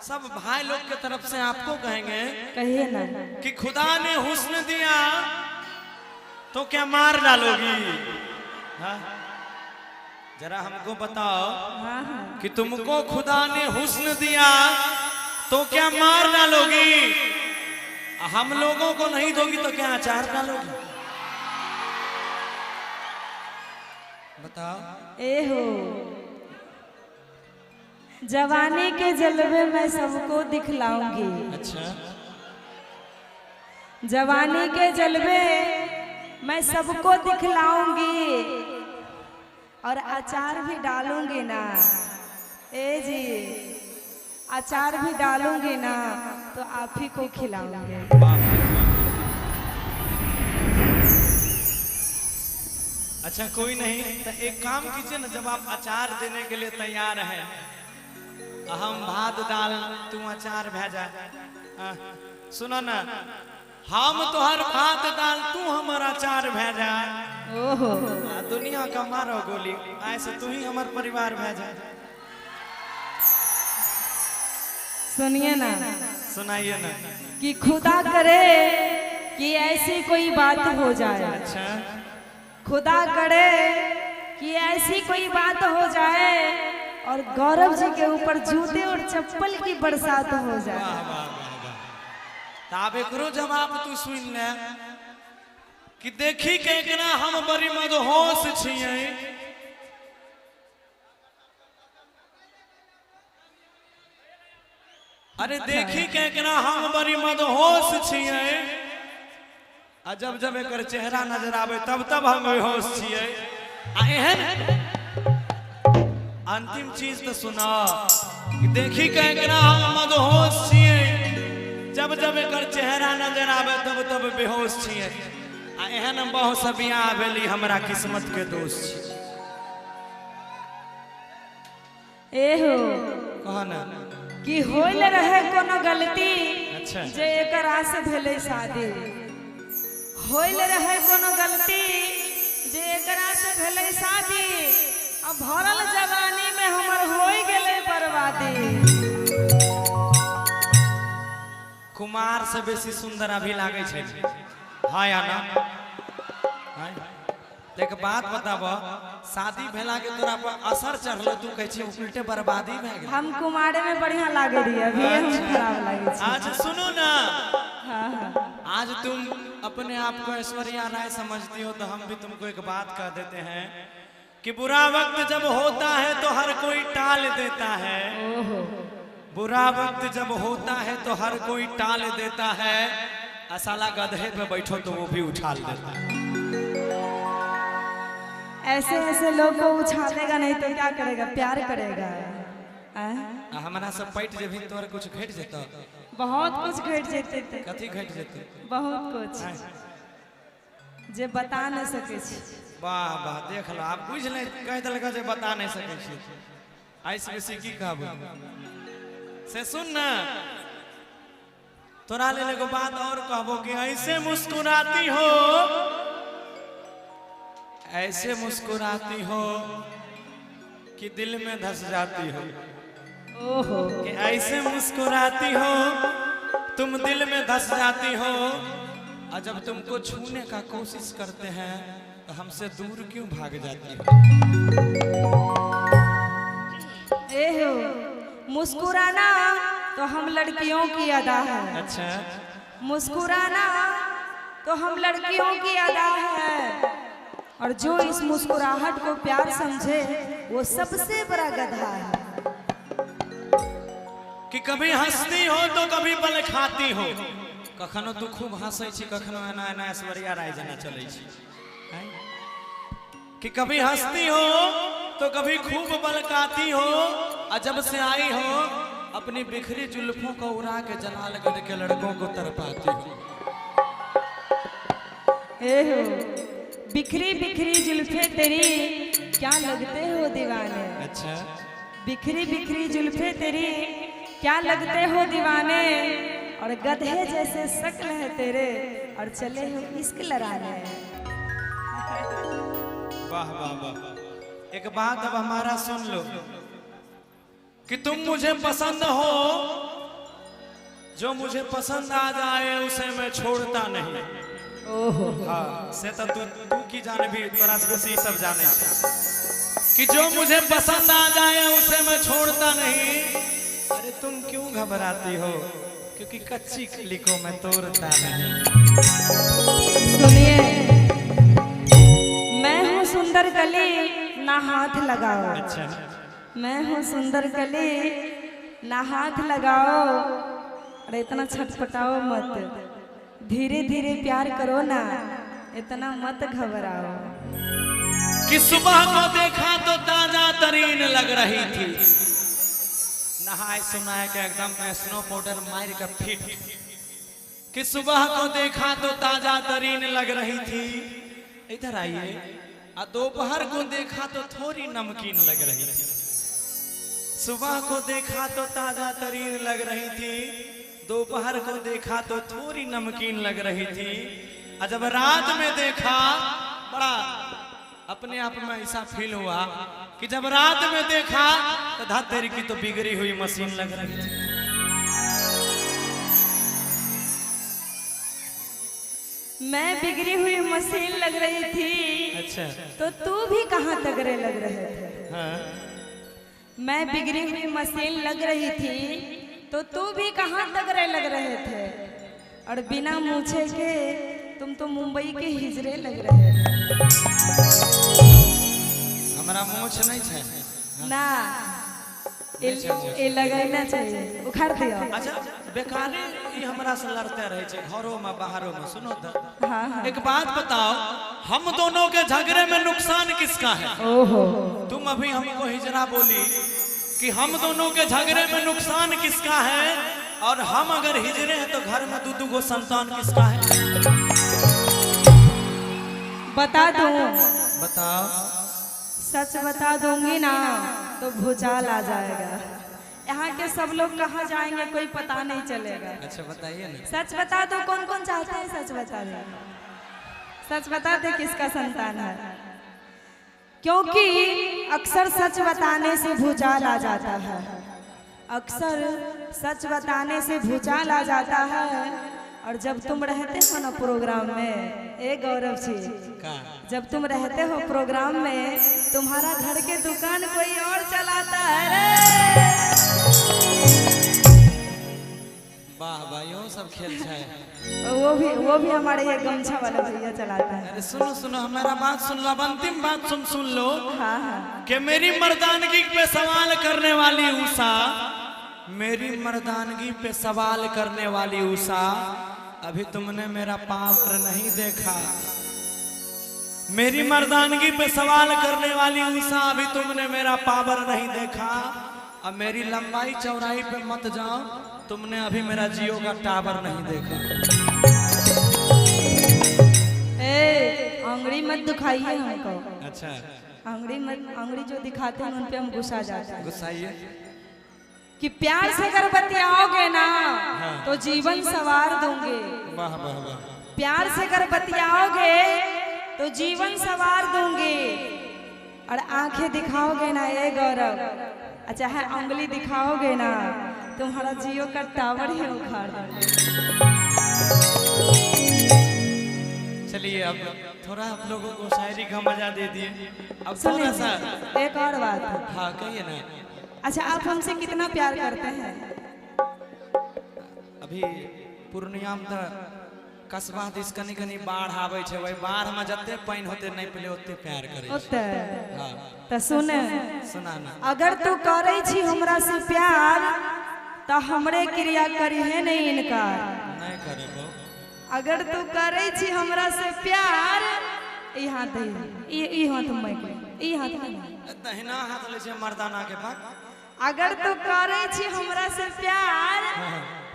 सब भाई लोग के तरफ से आपको कहेंगे, कहिए ना कि खुदा ने हुस्न दिया तो क्या मार डालोगी? हाँ? जरा हमको बताओ हाँ हाँ कि तुमको खुदा ने हुस्न दिया तो क्या मार डालोगी? हम लोगों को नहीं दोगी तो क्या अचार डालोगी? बताओ। ए हो जवानी के जलवे मैं सबको दिखलाऊंगी। अच्छा, जवानी के जलवे मैं सबको दिखलाऊंगी और अचार भी डालूंगी ना। ए जी अचार भी डालूंगी ना तो आप ही को खिलाऊंगी। अच्छा कोई नहीं, तो एक काम कीजिए ना, जब आप अचार देने के लिए तैयार हैं, हम भात दाल तू अचार भेजा। सुनो ना, हम तोहर भात दाल तू हमारा अचार भेजा। ओहो दुनिया का मारो गोली, ऐसे तू ही हमार परिवार भेजा। सुनिए ना, सुनाइए ना। कि खुदा करे कि ऐसी कोई बात हो जाए। अच्छा, खुदा करे कि ऐसी कोई बात हो जाए और गौरव जी के ऊपर जूते और चप्पल की बरसात हो जाए। वाह वाह वाह वाह। ताब एकरो जवाब तू सुन ले कि देखी के एकरा हम बड़ी मदहोश छियै। अरे देखी के एकरा हम बड़ी मदहोश छियै, आ जब जब एकर चेहरा नजर आवे तब तब हम बेहोश छियै। आ एहन अंतिम चीज तो सुना कि देखी के एकरा हम मदहोश छियै, जब जब एकर चेहरा नजर आवे तब तब बेहोश छियै। आ एहन बहुत सब बियाह भेली हमरा किस्मत के दोष छी। एहो कह ना कि होइल रहे कोनो गलती, अच्छा। जे एकरा से भेले शादी। होइल रहे कोनो गलती जे एकरा से भेले शादी, अब भरल जवानी में हमर होई गेले बर्बादी। कुमार से बेसी सुंदर अभी लागे छे। हाँ या ना? हाँ? एक बात बताब, शादी भेला के तोरा पर असर चढ़लो, तू कहे छी उल्टे बर्बादी भे गेल। हम कुमारे में बढ़िया लागे रही, अभी हम खराब लागे छी। आज सुनो ना, हाँ हाँ आज तुम अपने आप को ऐश्वर्या राय समझती हो, तो हम भी तुमको एक बात कह देते हैं कि बुरा वक्त जब होता है तो हर कोई टाल देता है। ओहो बुरा वक्त जब होता है तो हर कोई टाल देता है, साला गधे पे बैठो तो वो भी उछाल देता है। ऐसे ऐसे लोग को उछालेगा नहीं तो क्या करेगा? प्यार करेगा। हमारा सब पैट जे भी तोर कुछ घट जेतो। बहुत कुछ घट जेते थे। कथी घट जेतो? बहुत कुछ जे बता नहीं सके छी। वाह वाह, देख लो, आप बुझ ले, कह देलक जे बता नहीं सके छी। ऐसे बेसी की कहबो से सुन ना, तोरा ले एगो बात और कहबो कि ऐसे मुस्कुराती हो, ऐसे मुस्कुराती हो कि दिल में धस जाती हो। ओहो कि ऐसे मुस्कुराती हो तुम दिल में धस जाती हो, और जब तुमको छूने का कोशिश करते हैं तो हमसे दूर क्यों भाग जाती हो? एहो मुस्कुराना तो हम लड़कियों की अदा है। अच्छा, मुस्कुराना तो हम लड़कियों की अदा है, और जो इस मुस्कुराहट को प्यार समझे वो सबसे बड़ा गधा है। कि कभी हंसती हो तो कभी पल खाती हो। कखनो तू खूब हंसै छी, कखनो एना एना ऐश्वर्या राय जना चलै छी। हैं? कि कभी हंसती हो तो कभी खूब बलकाती हो, और जब से आई हो अपनी बिखरी जुल्फों को उड़ा के जलालगढ़ के लड़कों को तरपाती हो। एहो बिखरी बिखरी जुल्फे तेरी क्या लगते हो दीवाने। अच्छा, बिखरी बिखरी जुल्फे तेरी क्या लगते हो दीवाने, और गधे जैसे शक्ल है तेरे और चले हो इश्क लड़ाने। वाह वाह वाह। एक बात अब हमारा सुन लो कि तुम मुझे पसंद हो जो मुझे पसंद आ जाए उसे मैं छोड़ता नहीं। ओहो हाँ से तो तू की जाने भी तोरा से सब जाने छे कि जो मुझे पसंद आ जाए उसे मैं छोड़ता नहीं। अरे तुम क्यों घबराती हो, क्योंकि कच्ची कली को मैं तोड़ता नहीं। सुनिए, मैं हूँ सुंदर कली ना हाथ लगाओ। अच्छा मैं हूँ सुंदर कली ना हाथ लगाओ। अरे इतना छटपटाओ मत, धीरे धीरे प्यार करो ना, इतना मत घबराओ। कि सुबह को देखा तो ताजा तरीन लग रही थी, नहाए सुनाए के एकदम स्नो पाउडर मार के फिट। कि सुबह को देखा तो ताजा तरीन लग रही थी, इधर आइए। और दोपहर को देखा तो थोड़ी नमकीन लग रही थी। सुबह को देखा तो ताजा तरीन लग रही थी, दोपहर को देखा तो थोड़ी नमकीन लग रही थी। और जब रात में देखा, बड़ा अपने आप में ऐसा फील हुआ कि जब रात में देखा तो धत्तेरी की तो बिगड़ी हुई मशीन लग रही थी। मैं बिगड़ी हुई मशीन लग रही थी। अच्छा तो तू भी कहाँ तगड़े लग रहे थे? हाँ। मैं बिगड़ी हुई मशीन लग रही थी तो तू भी कहाँ तगड़े लग रहे थे? और बिना मूछे के तुम तो मुंबई के हिजरे लग रहे थे। हमारा मूछ नहीं है ना, ये लगाना चाहिए, उखाड़ दियो। अच्छा बेकारे ये हमरा से लड़ते रहे छे घरों में बाहरों में। सुनो तो हाँ हाँ। एक बात बताओ, हम दोनों के झगड़े में नुकसान किसका है? ओहो, तुम अभी हमको हिजरा बोली कि हम दोनों के झगड़े में नुकसान किसका है, और हम अगर हिजरे हैं तो घर में दू गो संतान किसका है? बता दूं? बताओ। सच बता दूंगी ना तो भूचाल आ जाएगा। यहाँ के सब लोग कहाँ जाएंगे कोई पता नहीं चलेगा। अच्छा बताइए ना। सच बता दो, कौन कौन चाहते हैं सच बता दे? सच बता दे किसका संतान है, क्योंकि अक्सर सच बताने से भूचाल आ जाता है। अक्सर सच बताने से भूचाल आ जाता है। और जब तुम रहते हो ना प्रोग्राम में, ए गौरव जी, जब तुम रहते हो प्रोग्राम में, तुम्हारा घर के दुकान कोई और चलाता है रे। वाह वाह, यो सब खेल है। वो भी हमारे ये गमछा वाला भैया चलाता है। अरे सुनो सुनो, हमारा बात सुन लो, अंतिम बात सुन लो। हाँ हाँ। कि मेरी मर्दानगी पे सवाल करने वाली उषा, मेरी मर्दानगी पे सवाल करने वाली उषा, अभी तुमने मेरा पावर नहीं देखा। मेरी मर्दानगी पे सवाल करने वाली उषा, अभी तुमने मेरा पावर नहीं देखा। अब मेरी लंबाई चौड़ाई पे मत जाओ, तुमने अभी मेरा जियो का टावर नहीं देखा। ए, अंगड़ी मत दिखाइए हमको। अच्छा अंगड़ी जो दिखाते हैं उन पे हम गुस्सा जाते हैं। गुस्साइए कि प्यार से अगर बतियाओगे ना तो जीवन सवार दूंगे। वाह वाह वाह। प्यार से अगर बतियाओगे तो जीवन सवार दूंगे। और आंखें दिखाओगे ना ये गौरव, अच्छा है उंगली दिखाओगे ना, तुम्हारा जियो का टावर ही उखाड़ दूंगे। चलिए अब थोड़ा आप लोगों को शायरी का मजा दे दिए। अब सुनिए थोड़ा सा एक और बात। हाँ कहिए ना। अच्छा आप हमसे कितना प्यार करते हैं? अभी पूर्णिया में तो कस्बा दिस कनी कनी बाढ़ आवे छे, वही बाढ़ में जते पानी होते नहीं पहले ओते प्यार करे। ओते हाँ तो सुने, सुना ना। अगर तू करे छी हमरा से प्यार तो हमरे क्रिया करी है नहीं इनकार। नहीं करे बो। अगर तू करे छी हमरा से प्यार, ई हाथ दे, ई हाथ मैं के, ई हाथ नहीं, दहिना हाथ ले छे मर्दाना के पास। अगर तू करे छी हमरा से प्यार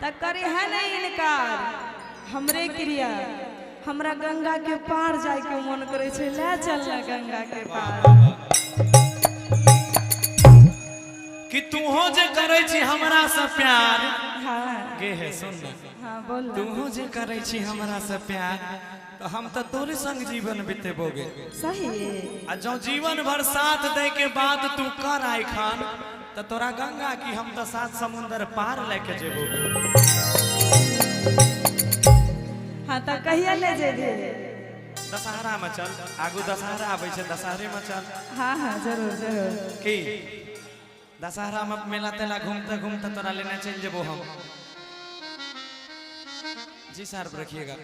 तो करी है नहीं इनकार। हमरे क्रिया, हमरा गंगा के पार जाए के मन करे छे, ले चल ना गंगा के पार। कि तू हो जे करे छी हमरा से प्यार। हाँ गे है सुन ना। हाँ बोल। तू हो जे करे छी हमरा से प्यार, तो हम तो तोरे संग जीवन बितेबोगे। सही। आ जो जीवन भर साथ दे के बाद तू कर आई खान, तो तोरा गंगा की हम तो सात समुंदर पार लेके जेबो। हाँ तो कहिया ले जेबे? दशहरा में चल, आगू दशहरा आबै छै, दशहरे में चल। हाँ हाँ जरूर जरूर। की दशहरा में मेला तेला घूमते घूमते तोरा लेने चल जेबो हम। जी सर रखिएगा।